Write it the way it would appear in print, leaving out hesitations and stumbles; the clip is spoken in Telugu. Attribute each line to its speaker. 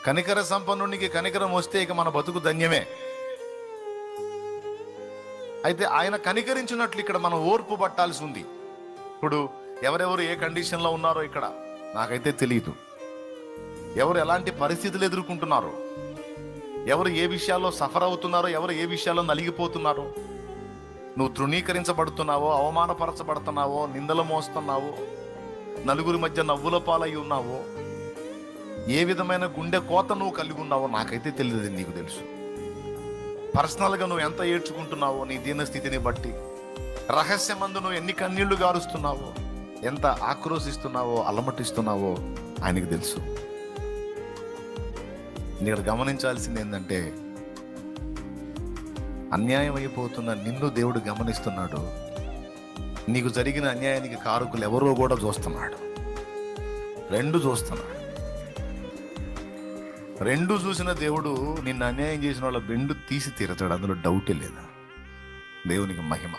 Speaker 1: కనికర సంపన్నునికి కనికరం వస్తే ఇక మన బతుకు ధన్యమే. అయితే ఆయన కనికరించినట్లు ఇక్కడ మనం ఓర్పు పట్టాల్సి ఉంది. ఇప్పుడు ఎవరెవరు ఏ కండిషన్లో ఉన్నారో ఇక్కడ నాకైతే తెలియదు. ఎవరు ఎలాంటి పరిస్థితులు ఎదుర్కొంటున్నారో, ఎవరు ఏ విషయాల్లో సఫర్ అవుతున్నారో, ఎవరు ఏ విషయాల్లో నలిగిపోతున్నారో, నువ్వు తృణీకరించబడుతున్నావో, అవమానపరచబడుతున్నావో, నిందలు మోస్తున్నావో, నలుగురి మధ్య నవ్వుల పాలై ఉన్నావో, ఏ విధమైన గుండె కోత నువ్వు కలిగి ఉన్నావో నాకైతే తెలియదు. నీకు తెలుసు. పర్సనల్గా నువ్వు ఎంత ఏడ్చుకుంటున్నావో నీ దీనస్థితిని బట్టి, రహస్యమందు నువ్వు ఎన్ని కన్నీళ్లు గారుస్తున్నావో, ఎంత ఆక్రోశిస్తున్నావో, అలమటిస్తున్నావో ఆయనకు తెలుసు. ఇక్కడ గమనించాల్సింది ఏంటంటే, అన్యాయం అయిపోతున్న నిన్ను దేవుడు గమనిస్తున్నాడు. నీకు జరిగిన అన్యాయానికి కారకులు ఎవరో కూడా చూస్తున్నాడు. రెండు చూస్తున్నాడు. రెండు చూసిన దేవుడు నిన్ను అన్యాయం చేసిన వాళ్ళ బెండు తీసి తీరతాడు. అందులో డౌటే లేదా. దేవునికి మహిమ.